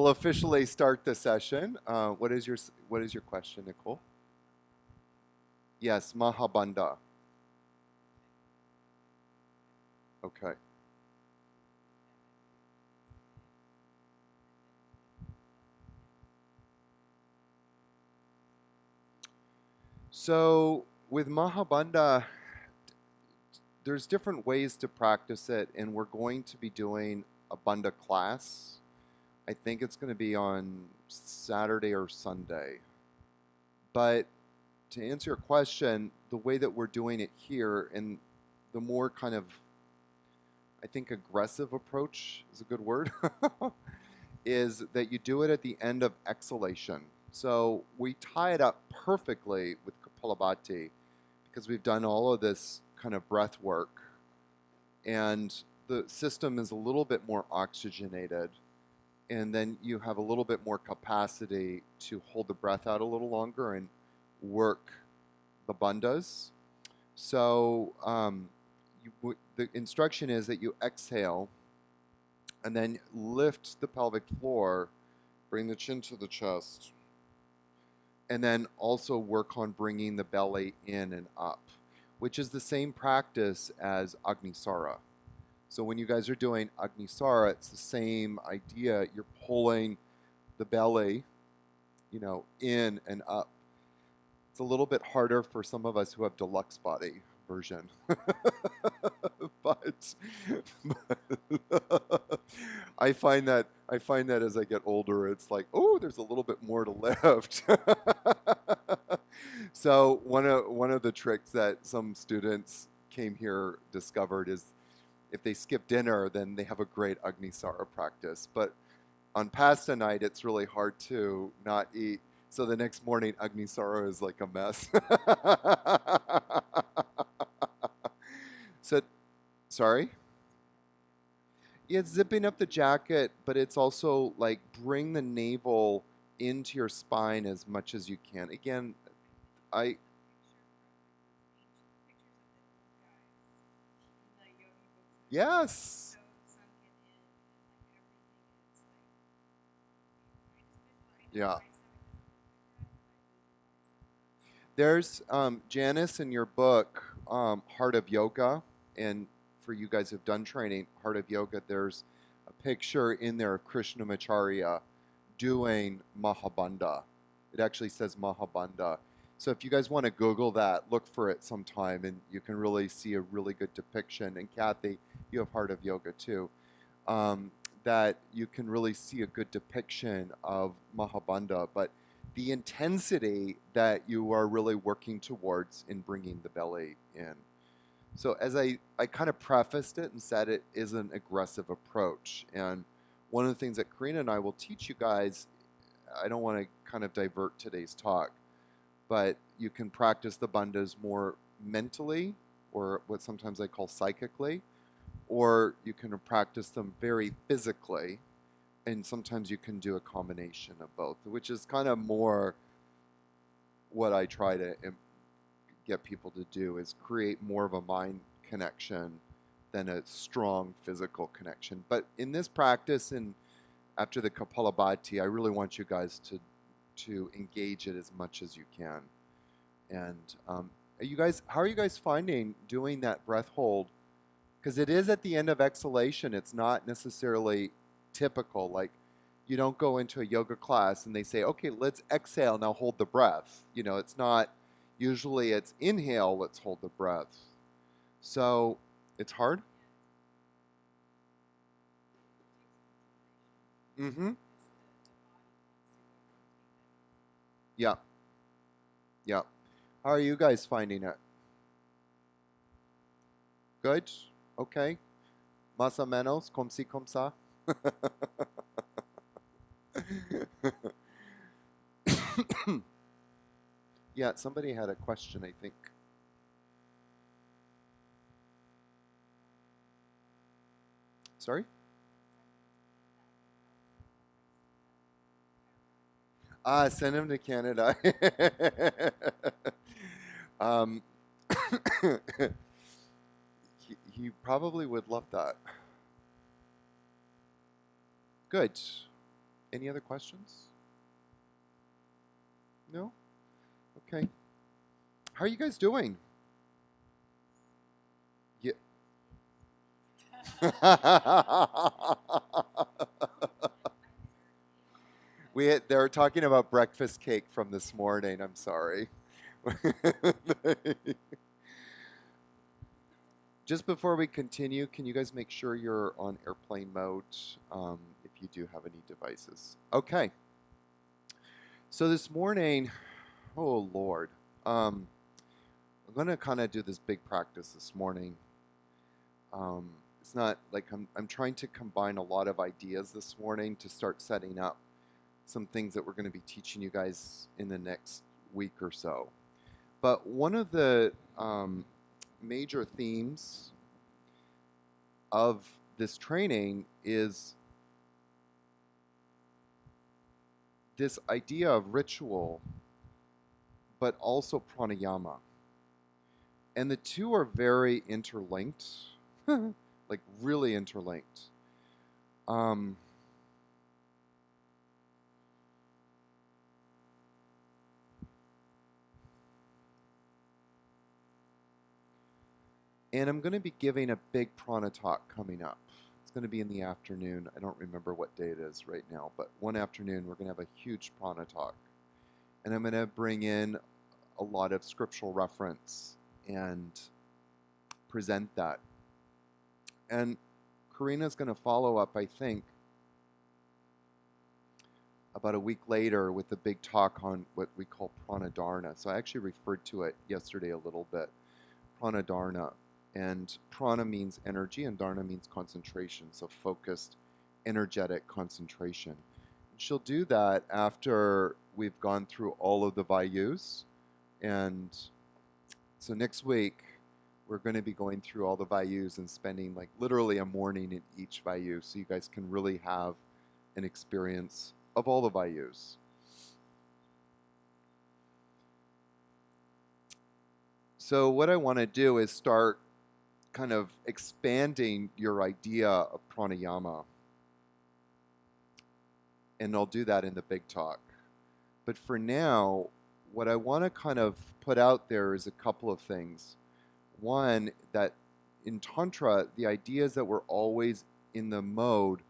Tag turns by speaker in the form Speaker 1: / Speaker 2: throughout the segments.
Speaker 1: we'll officially start the session. What is your question, Nicole? Yes, Mahabandha. Okay. So with Mahabandha, there's different ways to practice it, and we're going to be doing a Bandha class. I think it's going to be on Saturday or Sunday. But to answer your question, the way that we're doing it here, and the more kind of, I think, aggressive approach is a good word, is that you do it at the end of exhalation. So we tie it up perfectly with Kapalabhati because we've done all of this kind of breath work, and the system is a little bit more oxygenated, and then you have a little bit more capacity to hold the breath out a little longer and work the bandhas. So the instruction is that you exhale and then lift the pelvic floor, bring the chin to the chest, and then also work on bringing the belly in and up, which is the same practice as Agnisara. So when you guys are doing Agnisara, it's the same idea. You're pulling the belly, in and up. It's a little bit harder for some of us who have deluxe body version. but I find that as I get older, it's like, oh, there's a little bit more to lift. So one of the tricks that some students came here discovered is if they skip dinner, then they have a great Agnisara practice. But on pasta night, it's really hard to not eat. So the next morning, Agnisara is like a mess. So, sorry? Yeah, it's zipping up the jacket, but it's also like bring the navel into your spine as much as you can. Again, I yes. Yeah. There's Janice in your book, Heart of Yoga, and for you guys who've done training, Heart of Yoga, there's a picture in there of Krishnamacharya doing Mahabandha. It actually says Mahabandha. So if you guys want to Google that, look for it sometime, and you can really see a really good depiction. And Kathy, you have Heart of Yoga too. That you can really see a good depiction of Mahabandha, but the intensity that you are really working towards in bringing the belly in. So as I kind of prefaced it and said it is an aggressive approach. And one of the things that Karina and I will teach you guys, I don't want to kind of divert today's talk, but you can practice the bandhas more mentally, or what sometimes I call psychically, or you can practice them very physically, and sometimes you can do a combination of both, which is kind of more what I try to get people to do, is create more of a mind connection than a strong physical connection. But in this practice, and after the Kapalabhati, I really want you guys to engage it as much as you can. And how are you guys finding doing that breath hold? Because it is at the end of exhalation. It's not necessarily typical. Like, you don't go into a yoga class and they say, okay, let's exhale, now hold the breath. It's not, usually it's inhale, let's hold the breath. So it's hard. Mm-hmm. Yeah. Yeah. How are you guys finding it? Good? Okay. Más o menos, como si, como ça. Yeah, somebody had a question, I think. Sorry? Send him to Canada. um, he probably would love that. Good. Any other questions? No? Okay. How are you guys doing? Yeah. They were talking about breakfast cake from this morning. I'm sorry. Just before we continue, can you guys make sure you're on airplane mode if you do have any devices? Okay. So this morning, oh Lord, I'm going to kind of do this big practice this morning. It's not like I'm trying to combine a lot of ideas this morning to start setting up some things that we're going to be teaching you guys in the next week or so. But one of the major themes of this training is this idea of ritual, but also pranayama. And the two are very interlinked, like really interlinked. And I'm going to be giving a big prana talk coming up. It's going to be in the afternoon. I don't remember what day it is right now, but one afternoon we're going to have a huge prana talk. And I'm going to bring in a lot of scriptural reference and present that. And Karina's going to follow up, I think, about a week later with a big talk on what we call pranadharana. So I actually referred to it yesterday a little bit. Pranadharana. And prana means energy and dharana means concentration. So focused, energetic concentration. And she'll do that after we've gone through all of the vayus. And so next week, we're going to be going through all the vayus and spending like literally a morning in each vayu so you guys can really have an experience of all the vayus. So what I want to do is start kind of expanding your idea of pranayama. And I'll do that in the big talk. But for now, what I want to kind of put out there is a couple of things. One, that in Tantra, the idea is that we're always in the mode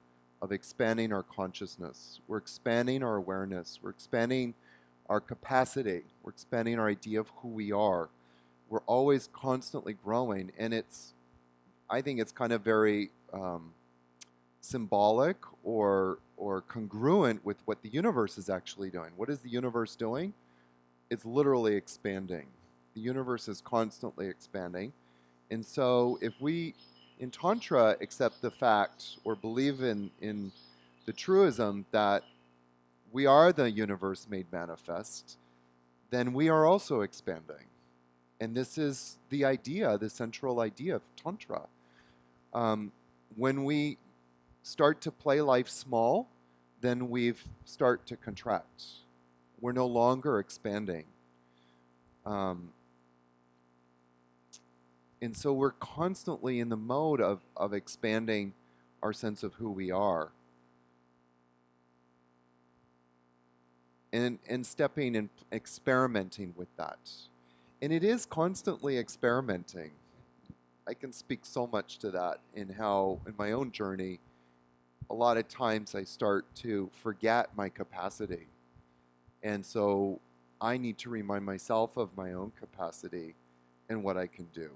Speaker 1: of expanding our consciousness. We're expanding our awareness. We're expanding our capacity. We're expanding our idea of who we are. We're always constantly growing. And I think it's kind of very symbolic or congruent with what the universe is actually doing. What is the universe doing? It's literally expanding. The universe is constantly expanding. And so if we, in Tantra, accept the fact or believe in the truism that we are the universe made manifest, then we are also expanding. And this is the idea, the central idea of Tantra. When we start to play life small, then we start to contract. We're no longer expanding. And so we're constantly in the mode of expanding our sense of who we are. And stepping and experimenting with that. And it is constantly experimenting. I can speak so much to that in how, in my own journey, a lot of times I start to forget my capacity. And so I need to remind myself of my own capacity and what I can do.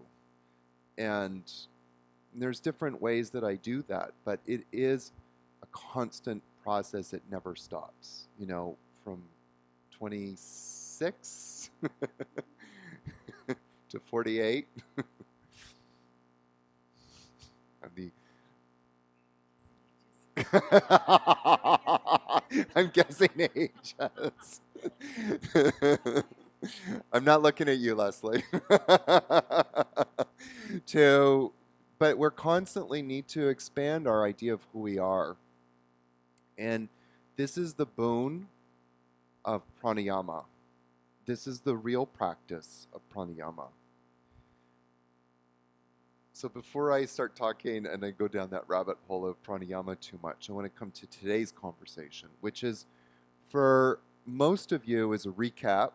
Speaker 1: And there's different ways that I do that, but it is a constant process. It never stops, you know, from 26 to 48. I'm guessing ages. I'm not looking at you, Leslie. But we're constantly need to expand our idea of who we are. And this is the boon of pranayama. This is the real practice of pranayama. So before I start talking and I go down that rabbit hole of pranayama too much, I want to come to today's conversation, which is for most of you is a recap,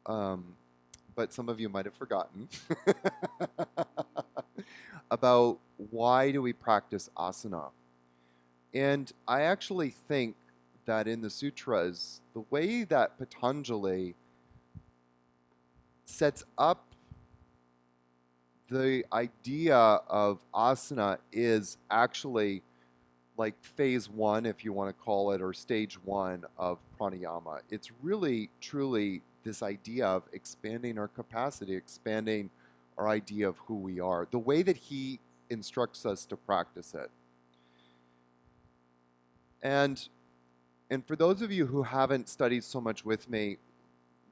Speaker 1: um, but some of you might have forgotten about why do we practice asana. And I actually think that in the sutras, the way that Patanjali sets up the idea of asana is actually like phase one, if you want to call it, or stage one of pranayama. It's really, truly this idea of expanding our capacity, expanding our idea of who we are, the way that he instructs us to practice it. And for those of you who haven't studied so much with me,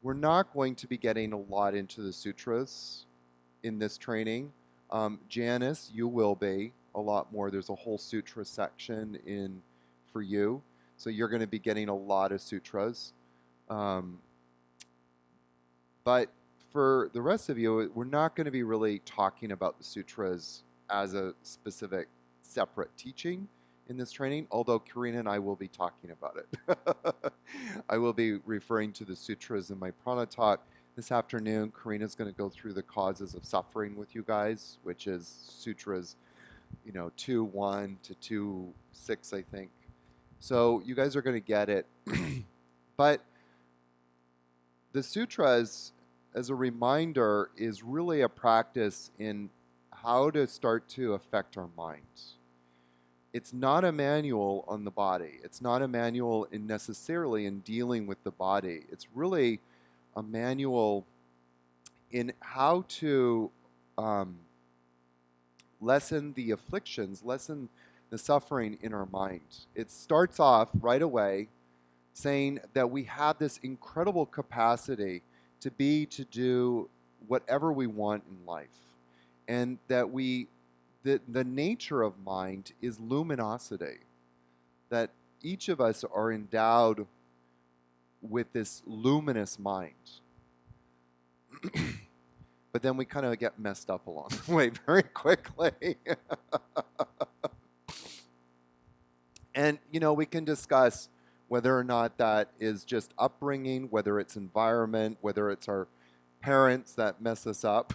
Speaker 1: we're not going to be getting a lot into the sutras in this training. Janice, you will be a lot more. There's a whole sutra section in for you, so you're going to be getting a lot of sutras. But for the rest of you, we're not going to be really talking about the sutras as a specific separate teaching in this training, although Karina and I will be talking about it. I will be referring to the sutras in my prana talk. This afternoon, Karina's going to go through the causes of suffering with you guys, which is sutras, 2.1 to 2.6, I think. So you guys are going to get it. But the sutras, as a reminder, is really a practice in how to start to affect our minds. It's not a manual on the body. It's not a manual necessarily in dealing with the body. It's really a manual in how to lessen the afflictions, lessen the suffering in our mind. It starts off right away saying that we have this incredible capacity to do whatever we want in life, and that the nature of mind is luminosity, that each of us are endowed with this luminous mind. But then we kind of get messed up along the way very quickly. And, we can discuss whether or not that is just upbringing, whether it's environment, whether it's our parents that mess us up.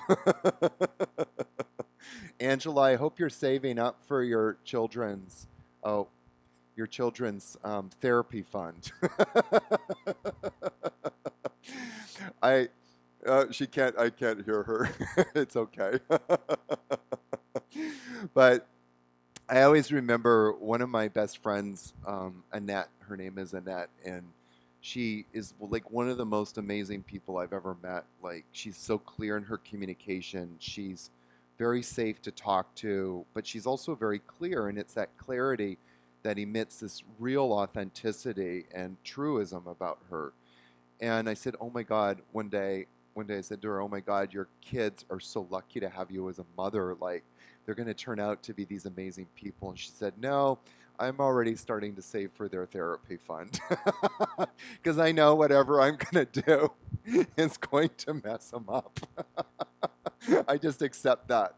Speaker 1: Angela, I hope you're saving up for your children's therapy fund. I can't hear her. It's okay. But I always remember one of my best friends, Annette, her name is Annette, and she is like one of the most amazing people I've ever met. Like, she's so clear in her communication. She's very safe to talk to, but she's also very clear, and it's that clarity that emits this real authenticity and truism about her. And I said, oh my God, one day I said to her, oh my God, your kids are so lucky to have you as a mother. Like, they're going to turn out to be these amazing people. And she said, no, I'm already starting to save for their therapy fund. Because I know whatever I'm going to do is going to mess them up. I just accept that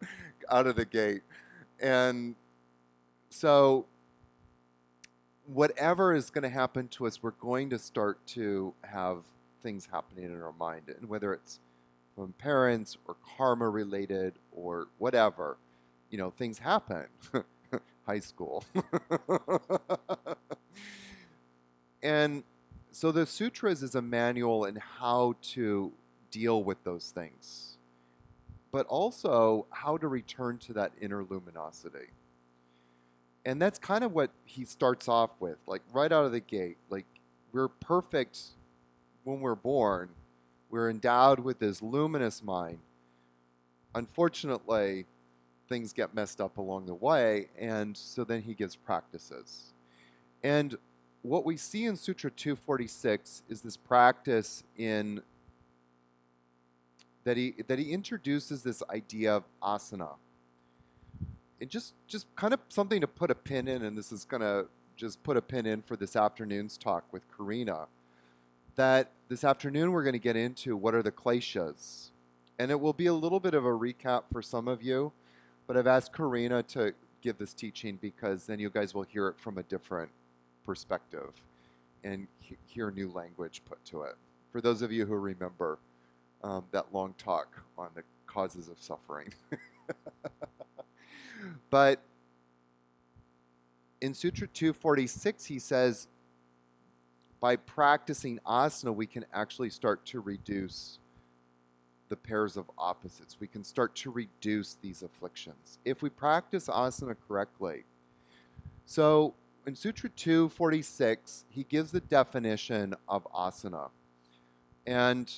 Speaker 1: out of the gate. And so whatever is going to happen to us, we're going to start to have things happening in our mind. And whether it's from parents or karma related or whatever, things happen. High school. And so the sutras is a manual in how to deal with those things, but also how to return to that inner luminosity. And that's kind of what he starts off with, like right out of the gate. Like, we're perfect when we're born. We're endowed with this luminous mind. Unfortunately, things get messed up along the way, and so then he gives practices. And what we see in Sutra 246 is this practice in that he introduces this idea of asana. And just kind of something to put a pin in, and this is going to just put a pin in for this afternoon's talk with Karina, that this afternoon we're going to get into what are the kleshas. And it will be a little bit of a recap for some of you, But I've asked Karina to give this teaching because then you guys will hear it from a different perspective and hear new language put to it. For those of you who remember that long talk on the causes of suffering. But in Sutra 246, he says, by practicing asana, we can actually start to reduce the pairs of opposites. We can start to reduce these afflictions if we practice asana correctly. So in Sutra 246, he gives the definition of asana. And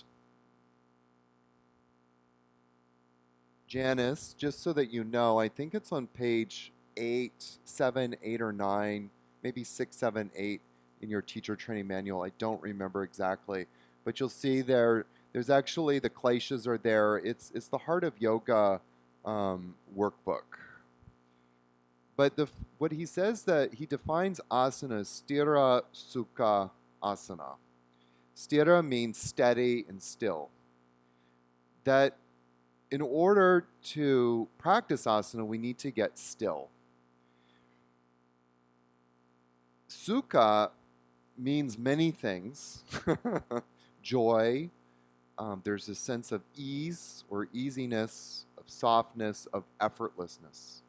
Speaker 1: Janice, just so that you know, I think it's on page 8, 7, 8, or 9, maybe 6, 7, 8 in your teacher training manual. I don't remember exactly. But you'll see there's actually, the kleshas are there. It's the Heart of Yoga workbook. But what he says, that he defines asana as Sthira Sukham Asanam. Sthira means steady and still. That in order to practice asana, we need to get still. Sukha means many things. Joy. There's a sense of ease or easiness, of softness, of effortlessness.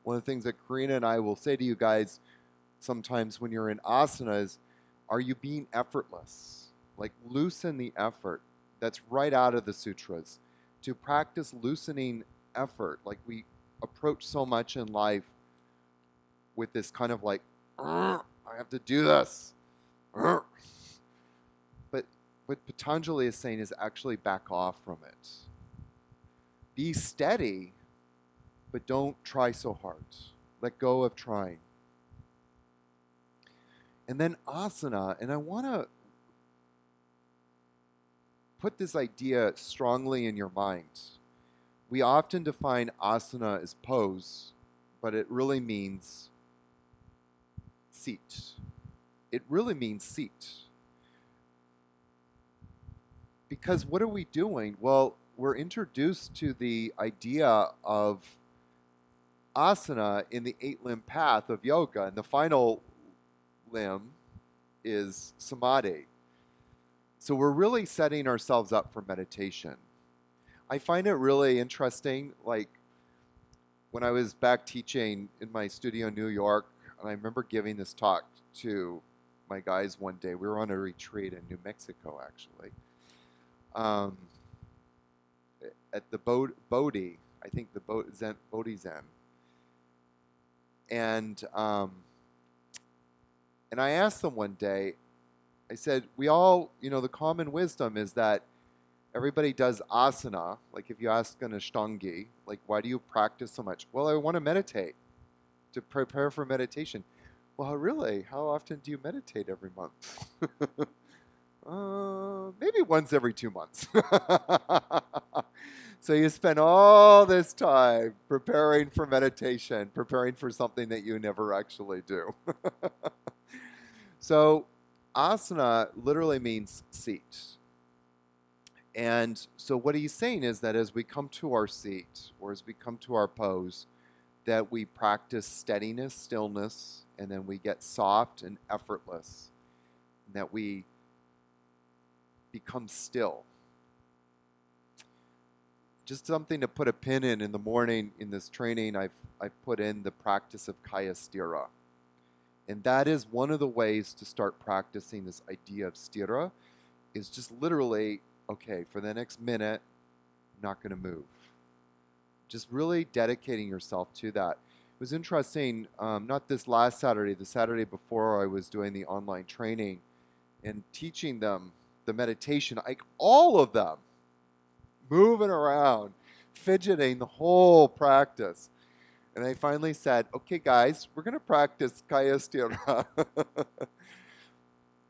Speaker 1: One of the things that Karina and I will say to you guys sometimes when you're in asana is, are you being effortless? Like, loosen the effort. That's right out of the sutras. To practice loosening effort, like we approach so much in life with this kind of like, I have to do this. But what Patanjali is saying is actually back off from it. Be steady, but don't try so hard. Let go of trying. And then asana, and I want to put this idea strongly in your mind. We often define asana as pose, but it really means seat. It really means seat. Because what are we doing? Well, we're introduced to the idea of asana in the 8-limb path of yoga, and the final limb is samadhi. So we're really setting ourselves up for meditation. I find it really interesting, like when I was back teaching in my studio in New York, and I remember giving this talk to my guys one day. We were on a retreat in New Mexico, actually. At the Bodhi, I think the Bodhi Zen. And I asked them one day, I said, we all, the common wisdom is that everybody does asana. Like if you ask an Ashtangi, like, why do you practice so much? Well, I want to meditate, to prepare for meditation. Well, really? How often do you meditate every month? Maybe once every 2 months. So you spend all this time preparing for meditation, preparing for something that you never actually do. So asana literally means seat. And so what he's saying is that as we come to our seat, or as we come to our pose, that we practice steadiness, stillness, and then we get soft and effortless, and that we become still. Just something to put a pin in the morning in this training, I've put in the practice of kaya sthira. And that is one of the ways to start practicing this idea of sthira, is just literally, okay, for the next minute, I'm not going to move. Just really dedicating yourself to that. It was interesting, not this last Saturday, the Saturday before, I was doing the online training and teaching them the meditation, like all of them, moving around, fidgeting the whole practice. And I finally said, okay, guys, we're going to practice kaya sthira.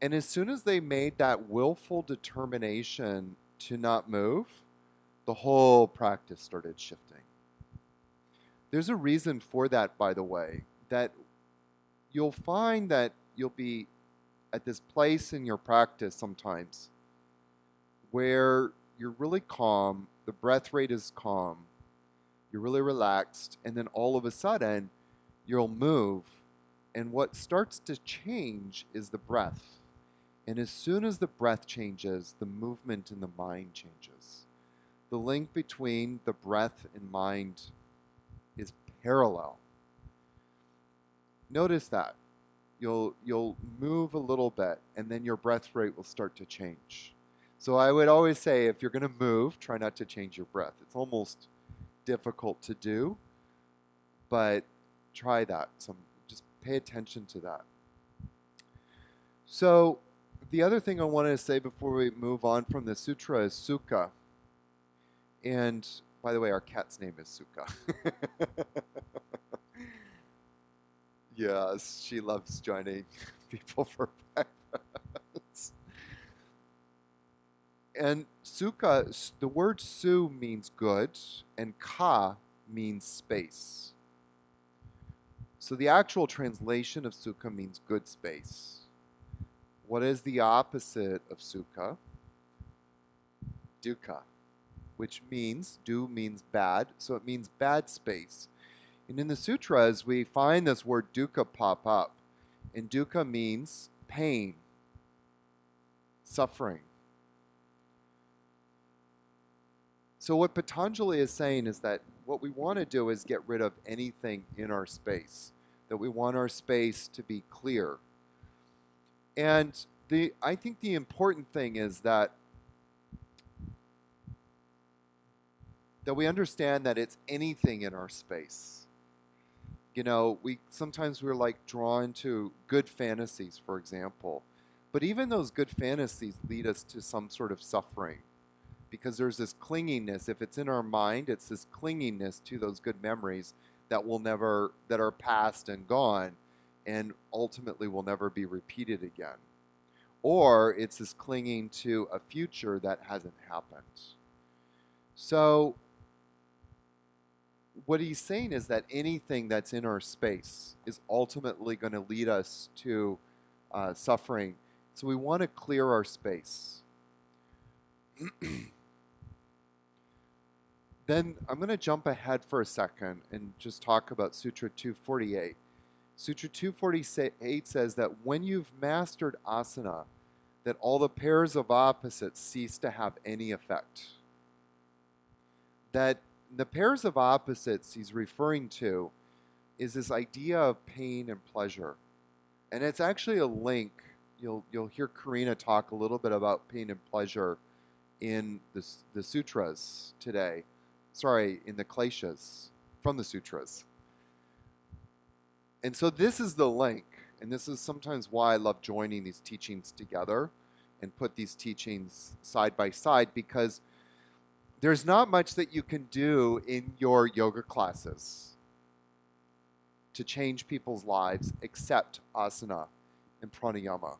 Speaker 1: And as soon as they made that willful determination to not move, the whole practice started shifting. There's a reason for that, by the way, that you'll find that you'll be at this place in your practice sometimes where you're really calm, the breath rate is calm, you're really relaxed, and then all of a sudden, you'll move. And what starts to change is the breath. And as soon as the breath changes, the movement in the mind changes. The link between the breath and mind is parallel. Notice that. You'll move a little bit, and then your breath rate will start to change. So I would always say, if you're going to move, try not to change your breath. It's almost difficult to do, but try that. Just pay attention to that. So the other thing I wanted to say before we move on from the sutra is sukha. And by the way, our cat's name is Sukha. Yes, she loves joining people for breakfast. And sukha, the word su means good, and ka means space. So the actual translation of sukha means good space. What is the opposite of sukha? Dukkha, which means, du means bad, so it means bad space. And in the sutras, we find this word dukkha pop up. And dukkha means pain, suffering. So what Patanjali is saying is that what we want to do is get rid of anything in our space, that we want our space to be clear. And I think the important thing is that we understand that it's anything in our space. You know, sometimes we're like drawn to good fantasies, for example. But even those good fantasies lead us to some sort of suffering, because there's this clinginess. If it's in our mind, it's this clinginess to those good memories that are past and gone, and ultimately will never be repeated again. Or it's this clinging to a future that hasn't happened. So what he's saying is that anything that's in our space is ultimately going to lead us to suffering. So we want to clear our space. Then I'm going to jump ahead for a second and just talk about Sutra 248. Sutra 248 says that when you've mastered asana, that all the pairs of opposites cease to have any effect. That the pairs of opposites he's referring to is this idea of pain and pleasure. And it's actually a link. You'll hear Karina talk a little bit about pain and pleasure in the sutras today. Sorry, in the kleshas from the sutras. And so this is the link. And this is sometimes why I love joining these teachings together and put these teachings side by side, because there's not much that you can do in your yoga classes to change people's lives except asana and pranayama.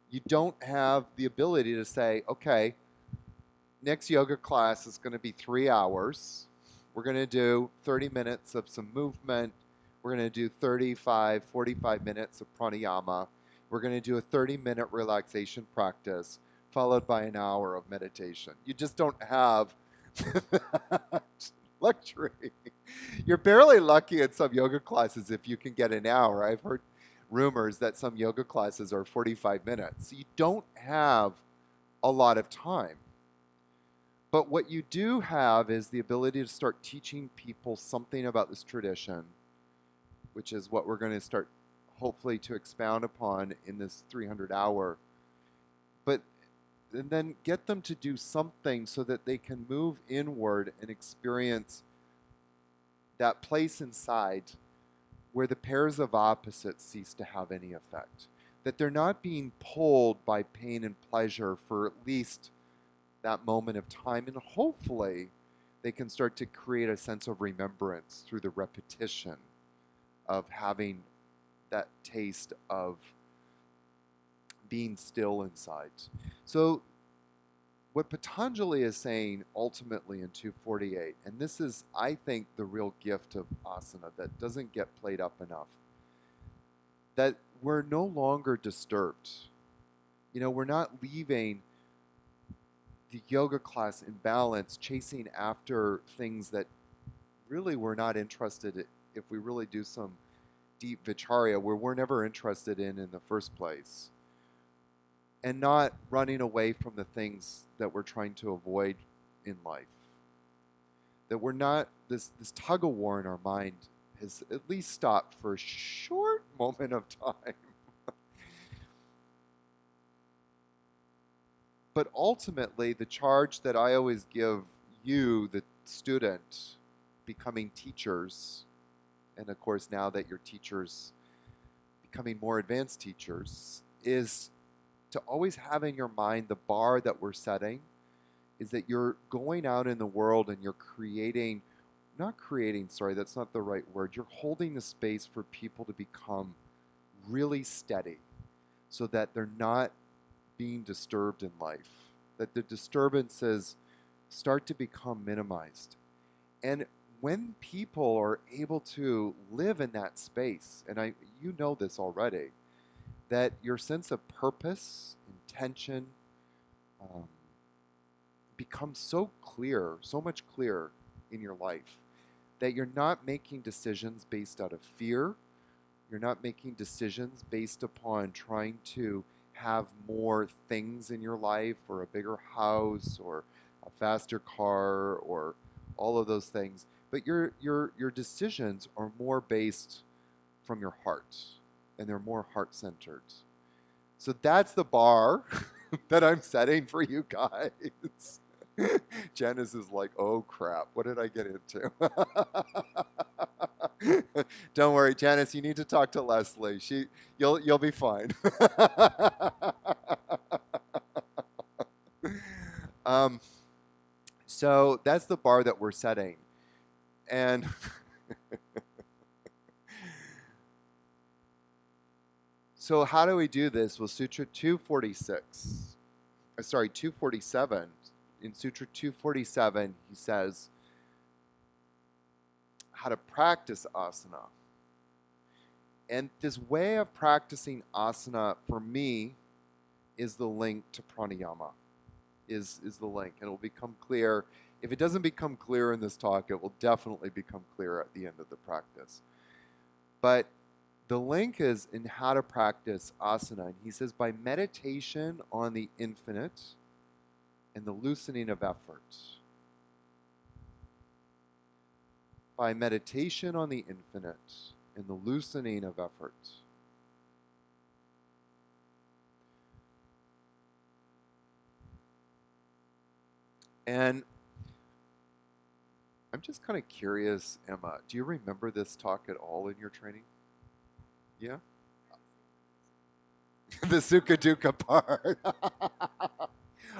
Speaker 1: You don't have the ability to say, okay, next yoga class is going to be 3 hours. We're going to do 30 minutes of some movement. We're going to do 35, 45 minutes of pranayama. We're going to do a 30-minute relaxation practice followed by an hour of meditation. You just don't have that luxury. You're barely lucky at some yoga classes if you can get an hour. I've heard rumors that some yoga classes are 45 minutes. You don't have a lot of time. But what you do have is the ability to start teaching people something about this tradition, which is what we're going to start hopefully to expound upon in this 300 hour. And then get them to do something so that they can move inward and experience that place inside where the pairs of opposites cease to have any effect. That they're not being pulled by pain and pleasure for at least that moment of time, and hopefully they can start to create a sense of remembrance through the repetition of having that taste of being still inside. So what Patanjali is saying ultimately in 248, and this is, I think, the real gift of asana that doesn't get played up enough, that we're no longer disturbed. You know, we're not leaving the yoga class in balance, chasing after things that really we're not interested if we really do some deep vicharya where we're never interested in the first place, and not running away from the things that we're trying to avoid in life. That we're not, this tug of war in our mind has at least stopped for a short moment of time. But ultimately, the charge that I always give you, the student, becoming teachers, and of course now that you're teachers, becoming more advanced teachers, is to always have in your mind the bar that we're setting is that you're going out in the world and you're creating, not creating, sorry, that's not the right word. You're holding the space for people to become really steady so that they're not being disturbed in life, that the disturbances start to become minimized. And when people are able to live in that space, and you know this already, that your sense of purpose, intention, becomes so clear, so much clearer in your life, that you're not making decisions based out of fear. You're not making decisions based upon trying to have more things in your life, or a bigger house, or a faster car, or all of those things. But your decisions are more based from your heart, and they're more heart-centered. So that's the bar that I'm setting for you guys. Janice is like, oh crap, what did I get into? Don't worry, Janice, you need to talk to Leslie. You'll be fine. So that's the bar that we're setting. And so how do we do this? Well, Sutra 247. In Sutra 247, he says how to practice asana. And this way of practicing asana, for me, is the link to pranayama, is the link. And it will become clear. If it doesn't become clear in this talk, it will definitely become clear at the end of the practice. But the link is in how to practice asana. And he says, by meditation on the infinite and the loosening of effort. By meditation on the infinite and the loosening of effort. And I'm just kind of curious, Emma, do you remember this talk at all in your training? Yeah? The Sukha Dukkha part.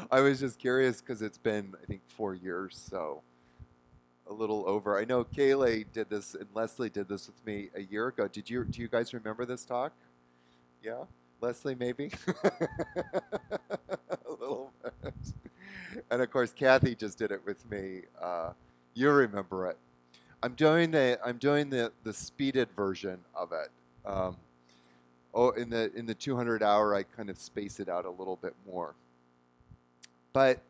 Speaker 1: I was just curious because it's been, I think, 4 years, so a little over. I know Kayleigh did this and Leslie did this with me a year ago. Do you guys remember this talk? Yeah? Leslie, maybe? A little bit. And of course, Kathy just did it with me. You remember it. I'm doing the speeded version of it. In the 200 hour, I kind of space it out a little bit more. But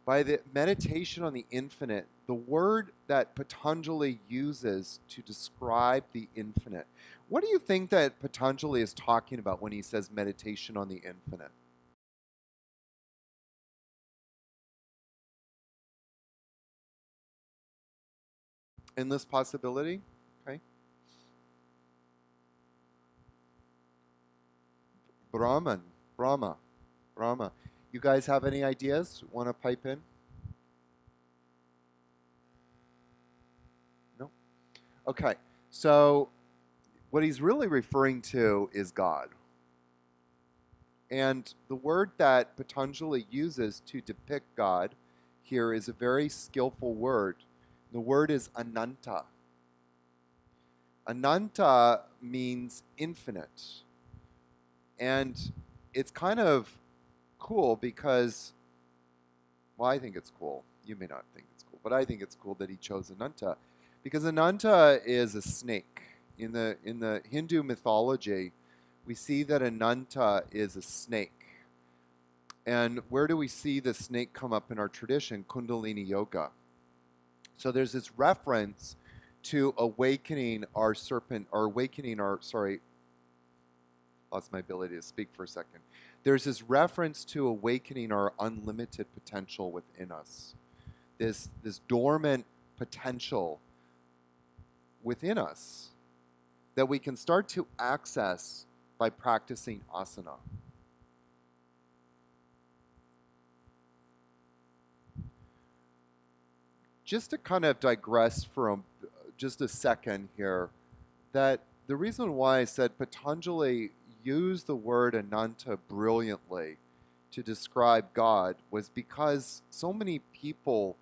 Speaker 1: by the meditation on the infinite, the word that Patanjali uses to describe the infinite, what do you think that Patanjali is talking about when he says meditation on the infinite? Endless possibility? Okay. Brahman, Brahma. You guys have any ideas? Want to pipe in? No? Okay. So what he's really referring to is God. And the word that Patanjali uses to depict God here is a very skillful word. The word is ananta. Ananta means infinite. And it's kind of cool because, well, I think it's cool. You may not think it's cool, but I think it's cool that he chose Ananta, because Ananta is a snake. In the Hindu mythology, we see that Ananta is a snake. And where do we see the snake come up in our tradition? Kundalini Yoga. So there's this reference to awakening our serpent, or awakening our, sorry, lost my ability to speak for a second. There's this reference to awakening our unlimited potential within us. This dormant potential within us that we can start to access by practicing asana. Just to kind of digress for just a second here, that the reason why I said Patanjali used the word Ananta brilliantly to describe God was because so many people,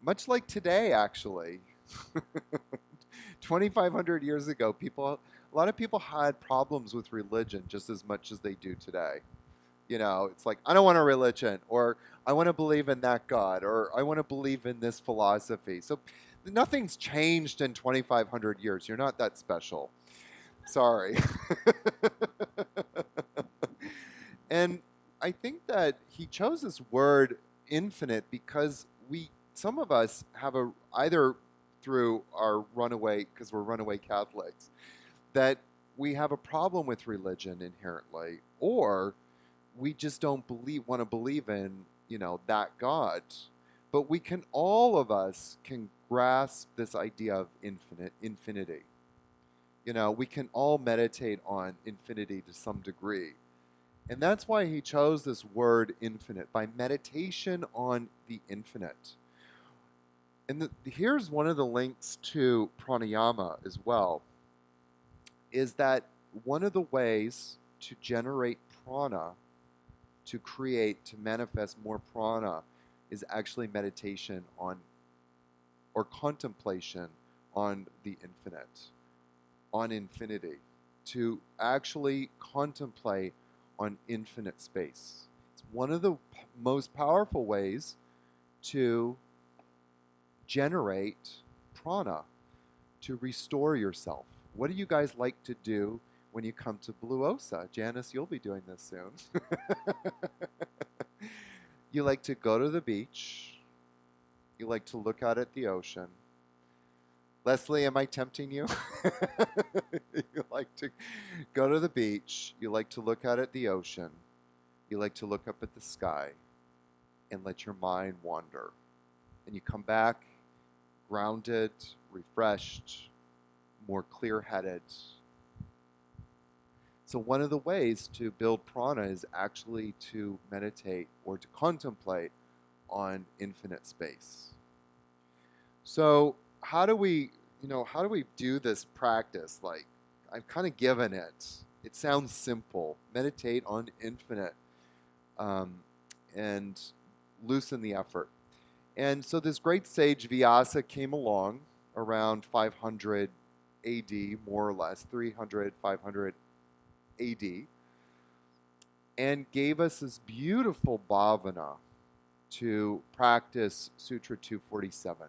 Speaker 1: much like today actually, 2,500 years ago, a lot of people had problems with religion just as much as they do today. You know, it's like, I don't want a religion, or I want to believe in that God, or I want to believe in this philosophy. So nothing's changed in 2,500 years. You're not that special. Sorry. And I think that he chose this word infinite because some of us have either through our runaway, because we're runaway Catholics, that we have a problem with religion inherently, or we just don't want to believe in, that God. But all of us can grasp this idea of infinity. We can all meditate on infinity to some degree. And that's why he chose this word infinite, by meditation on the infinite. And here's one of the links to pranayama as well, is that one of the ways to generate prana, to manifest more prana, is actually meditation on, or contemplation on the infinite, on infinity, to actually contemplate on infinite space. It's one of the most powerful ways to generate prana, to restore yourself. What do you guys like to do when you come to Blue Osa? Janice, you'll be doing this soon. You like to go to the beach. You like to look out at the ocean. Leslie, am I tempting you? You like to go to the beach. You like to look out at the ocean. You like to look up at the sky and let your mind wander. And you come back grounded, refreshed, more clear-headed. So one of the ways to build prana is actually to meditate or to contemplate on infinite space. So how do we do this practice? Like, I've kind of given it. It sounds simple. Meditate on infinite, and loosen the effort. And so this great sage Vyasa came along around 500 AD, more or less, 300, 500 AD, and gave us this beautiful bhavana to practice Sutra 247.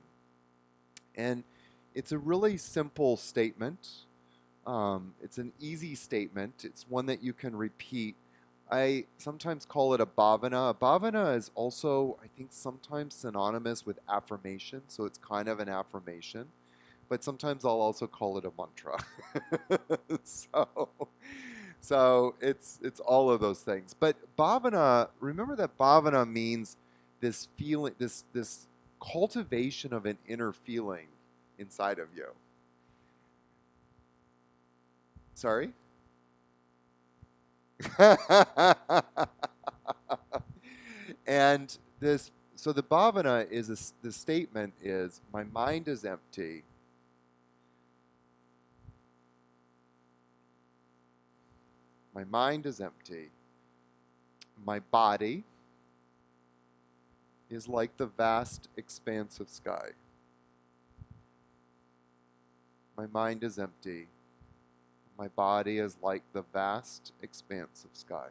Speaker 1: And it's a really simple statement. It's an easy statement. It's one that you can repeat. I sometimes call it a bhavana. A bhavana is also, I think, sometimes synonymous with affirmation, so it's kind of an affirmation. But sometimes I'll also call it a mantra. So it's all of those things. But bhavana, remember that bhavana means this feeling, this cultivation of an inner feeling inside of you. Sorry? And so the bhavana is, the statement is, my mind is empty. My mind is empty. My body is like the vast expanse of sky. My mind is empty. My body is like the vast expanse of sky.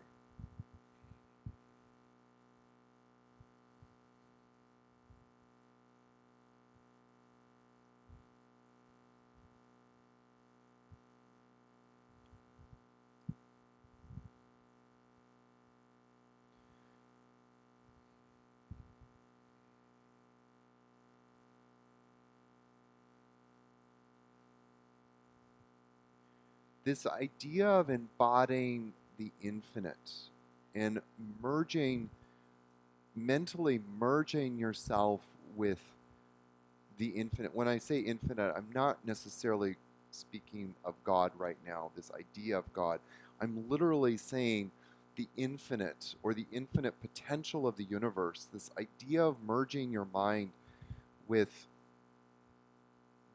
Speaker 1: this idea of embodying the infinite and mentally merging yourself with the infinite. When I say infinite, I'm not necessarily speaking of God right now, this idea of God. I'm literally saying the infinite or the infinite potential of the universe, this idea of merging your mind with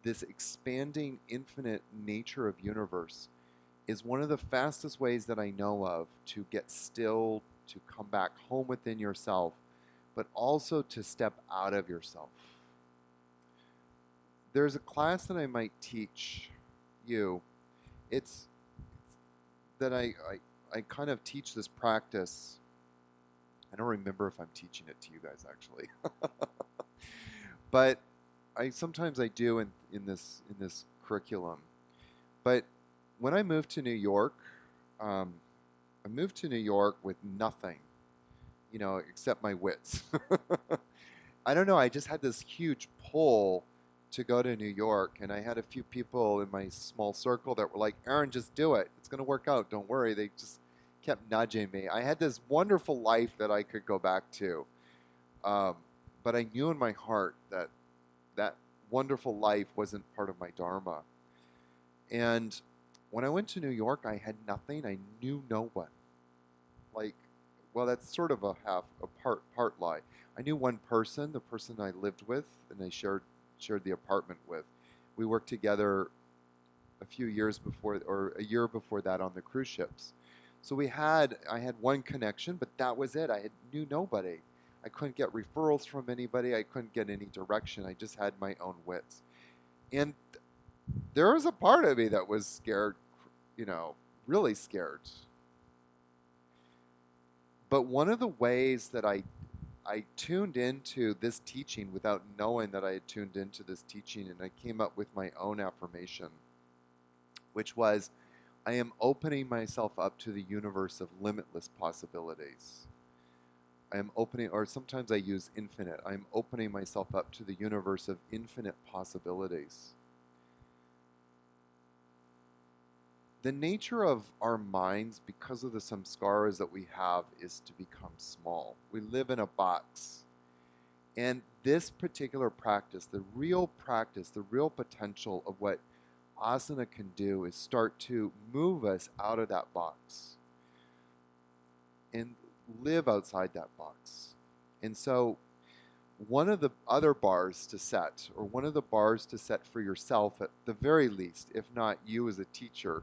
Speaker 1: this expanding infinite nature of universe is one of the fastest ways that I know of to get still, to come back home within yourself, but also to step out of yourself. There's a class that I might teach you. It's that I kind of teach this practice. I don't remember if I'm teaching it to you guys actually. But sometimes I do in this curriculum. But when I moved to New York, I moved to New York with nothing, except my wits. I don't know. I just had this huge pull to go to New York, and I had a few people in my small circle that were like, "Aaron, just do it. It's going to work out. Don't worry." They just kept nudging me. I had this wonderful life that I could go back to, but I knew in my heart that that wonderful life wasn't part of my dharma. And when I went to New York, I had nothing. I knew no one. Like, well, that's sort of a part lie. I knew one person, the person I lived with, and I shared the apartment with. We worked together a few years before, or a year before that, on the cruise ships. So I had one connection, but that was it. Knew nobody. I couldn't get referrals from anybody. I couldn't get any direction. I just had my own wits. And there was a part of me that was scared, really scared. But one of the ways that I tuned into this teaching without knowing that I had tuned into this teaching, and I came up with my own affirmation, which was, I am opening myself up to the universe of limitless possibilities. I am opening, or sometimes I use infinite. I am opening myself up to the universe of infinite possibilities. The nature of our minds, because of the samskaras that we have, is to become small. We live in a box. And this particular practice, the real potential of what asana can do is start to move us out of that box and live outside that box. And so one of the other bars to set, or one of the bars to set for yourself at the very least, if not you as a teacher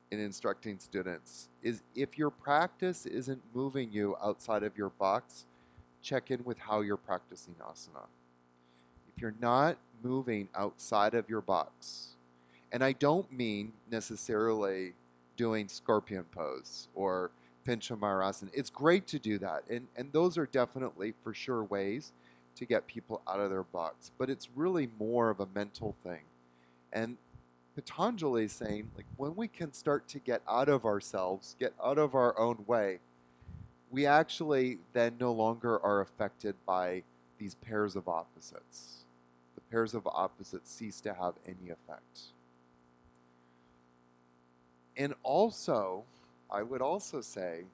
Speaker 1: in instructing students, is if your practice isn't moving you outside of your box, check in with how you're practicing asana. If you're not moving outside of your box, and I don't mean necessarily doing scorpion pose or Pinchamayurasana. It's great to do that, and those are definitely for sure ways to get people out of their box, but it's really more of a mental thing. And Patanjali is saying, like, when we can start to get out of ourselves, get out of our own way, we actually then no longer are affected by these pairs of opposites. The pairs of opposites cease to have any effect. And also, I would also say,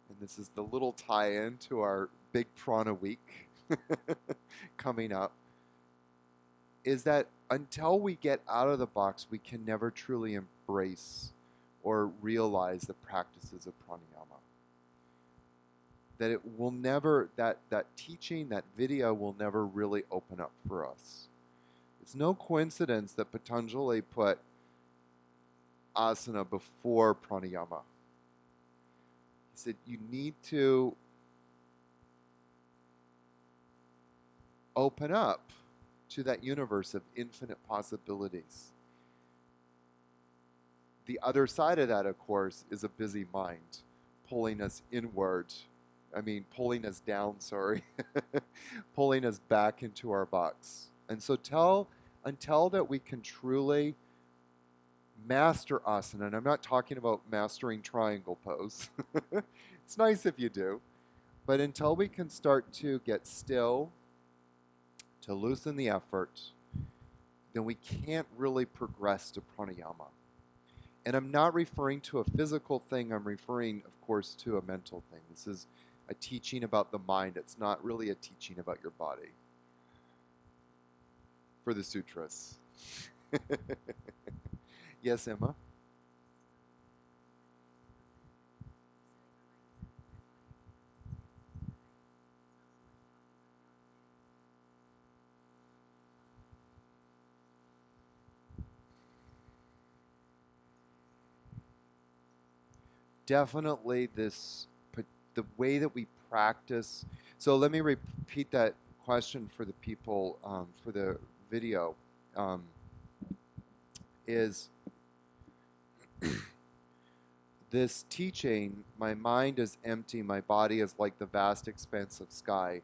Speaker 1: and this is the little tie-in to our big Prana week coming up, is that until we get out of the box, we can never truly embrace or realize the practices of pranayama. That it will never, that teaching, that video will never really open up for us. It's no coincidence that Patanjali put asana before pranayama. He said you need to open up to that universe of infinite possibilities. The other side of that, of course, is a busy mind, pulling us inward. Pulling us down, pulling us back into our box. And so until that we can truly master asana, and I'm not talking about mastering triangle pose. It's nice if you do. But until we can start to get still, to loosen the effort, then we can't really progress to pranayama. And I'm not referring to a physical thing, I'm referring, of course, to a mental thing. This is a teaching about the mind. It's not really a teaching about your body for the sutras. Yes, Emma? Definitely the way that we practice. So let me repeat that question for the people for the video. Um, is this teaching, my mind is empty, my body is like the vast expanse of sky,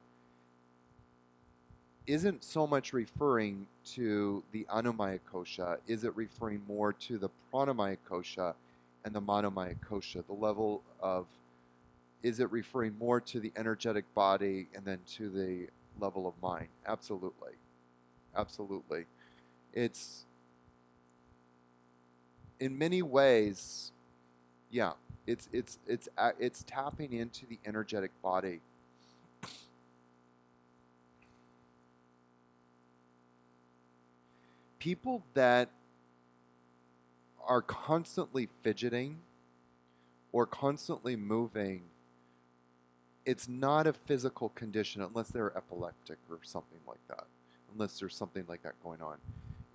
Speaker 1: isn't so much referring to the Anomaya Kosha, is it referring more to the Pranamaya Kosha and the Manomaya Kosha, the level of, is it referring more to the energetic body and then to the level of mind? Absolutely. Absolutely. It's, in many ways, yeah, it's tapping into the energetic body. People that are constantly fidgeting or constantly moving, it's not a physical condition unless they're epileptic or something like that, unless there's something like that going on.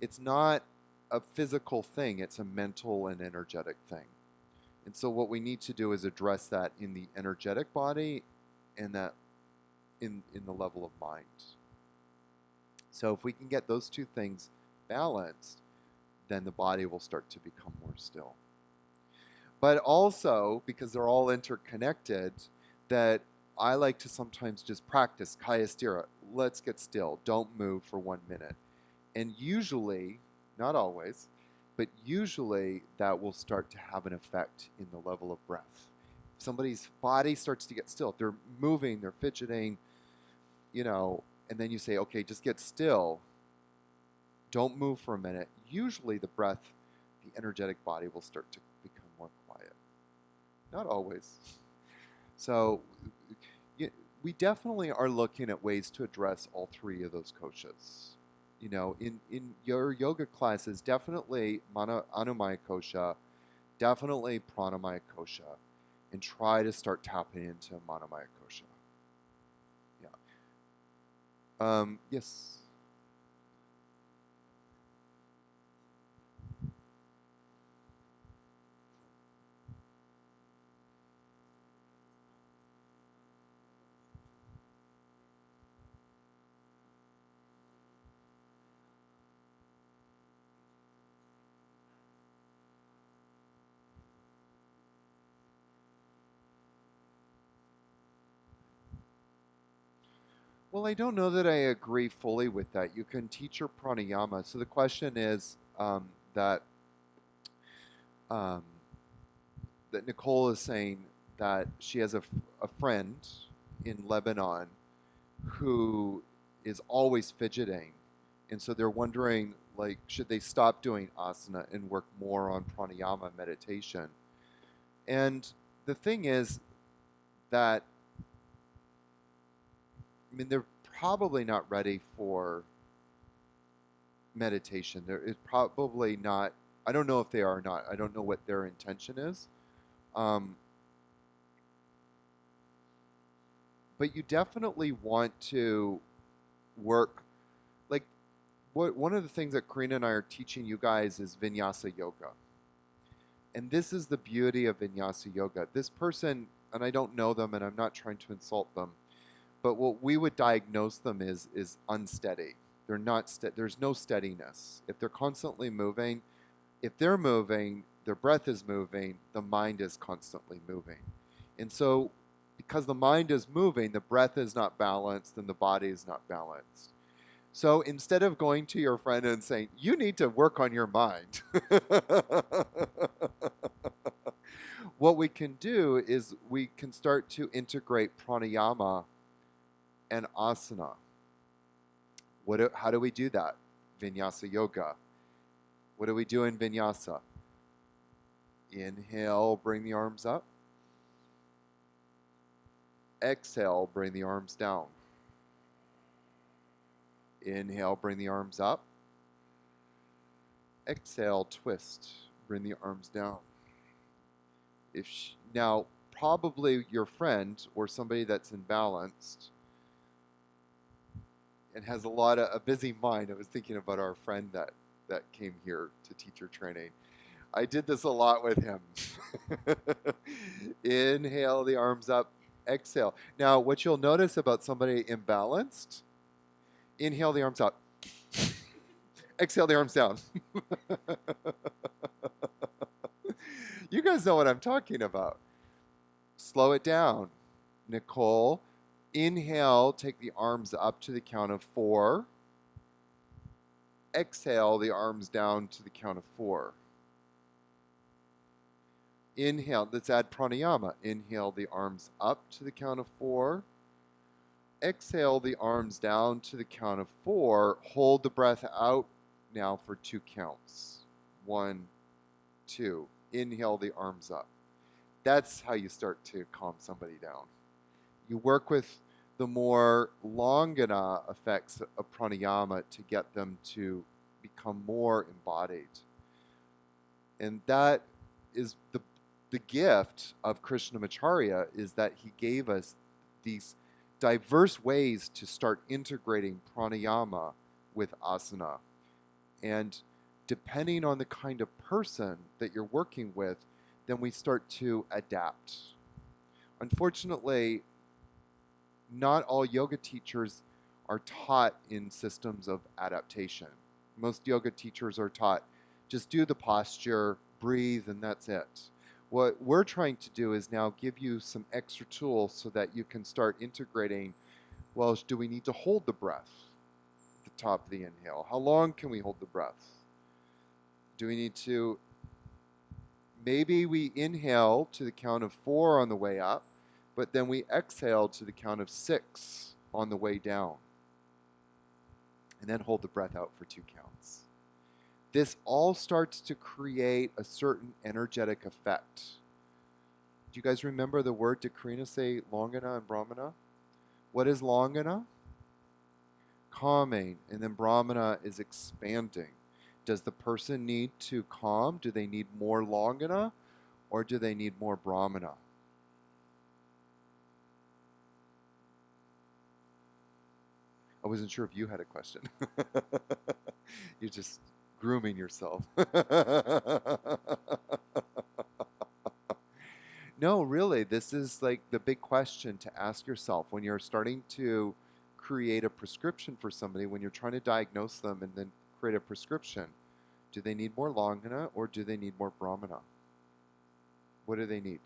Speaker 1: It's not a physical thing, it's a mental and energetic thing. And so what we need to do is address that in the energetic body and that in the level of mind. So if we can get those two things balanced, then the body will start to become more still. But also, because they're all interconnected, that I like to sometimes just practice Kaya Sthira. Let's get still. Don't move for 1 minute. And usually, not always, but usually that will start to have an effect in the level of breath. If somebody's body starts to get still, if they're moving, they're fidgeting, and then you say, okay, just get still. Don't move for a minute. Usually the breath, the energetic body will start to become more quiet. Not always. So we definitely are looking at ways to address all three of those koshas. In your yoga classes, definitely Anomaya Kosha, definitely Pranamaya Kosha, and try to start tapping into Manomaya Kosha. Yeah. Yes. Well, I don't know that I agree fully with that. You can teach your pranayama. So the question is that um, that Nicole is saying that she has a friend in Lebanon who is always fidgeting, and so they're wondering, like, should they stop doing asana and work more on pranayama meditation? And the thing is that, I mean, they're probably not ready for meditation. It's probably not. I don't know if they are or not. I don't know what their intention is. Um, but you definitely want to work. Like, one of the things that Karina and I are teaching you guys is vinyasa yoga. And this is the beauty of vinyasa yoga. This person, and I don't know them and I'm not trying to insult them, but what we would diagnose them is unsteady. They're not there's no steadiness. If they're constantly moving, if they're moving, their breath is moving, the mind is constantly moving. And so because the mind is moving, the breath is not balanced and the body is not balanced. So instead of going to your friend and saying, you need to work on your mind, what we can do is we can start to integrate pranayama and asana. How do we do that? Vinyasa yoga. What do we do in vinyasa? Inhale, bring the arms up. Exhale, bring the arms down. Inhale, bring the arms up. Exhale, twist, bring the arms down. Now, probably your friend or somebody that's imbalanced and has a busy mind. I was thinking about our friend that came here to teacher training. I did this a lot with him. Inhale the arms up, exhale. Now, what you'll notice about somebody imbalanced, inhale the arms up, exhale the arms down. You guys know what I'm talking about. Slow it down. Nicole, inhale, take the arms up to the count of 4. Exhale the arms down to the count of 4. Inhale, let's add pranayama. Inhale the arms up to the count of 4. Exhale the arms down to the count of 4. Hold the breath out now for 2 counts. 1, 2. Inhale the arms up. That's how you start to calm somebody down. You work with the more longana effects of pranayama to get them to become more embodied. And that is the gift of Krishnamacharya, is that he gave us these diverse ways to start integrating pranayama with asana. And depending on the kind of person that you're working with, then we start to adapt. Unfortunately, not all yoga teachers are taught in systems of adaptation. Most yoga teachers are taught, just do the posture, breathe, and that's it. What we're trying to do is now give you some extra tools so that you can start integrating, well, do we need to hold the breath at the top of the inhale? How long can we hold the breath? Do we need to, maybe we inhale to the count of 4 on the way up, but then we exhale to the count of 6 on the way down. And then hold the breath out for 2 counts. This all starts to create a certain energetic effect. Do you guys remember the word Dakrina say Longana and Brahmana? What is Longana? Calming, and then Brahmana is expanding. Does the person need to calm? Do they need more Longana, or do they need more Brahmana? I wasn't sure if you had a question. You're just grooming yourself. No, really, this is like the big question to ask yourself when you're starting to create a prescription for somebody, when you're trying to diagnose them and then create a prescription. Do they need more Longana or do they need more Brahmana? What do they need?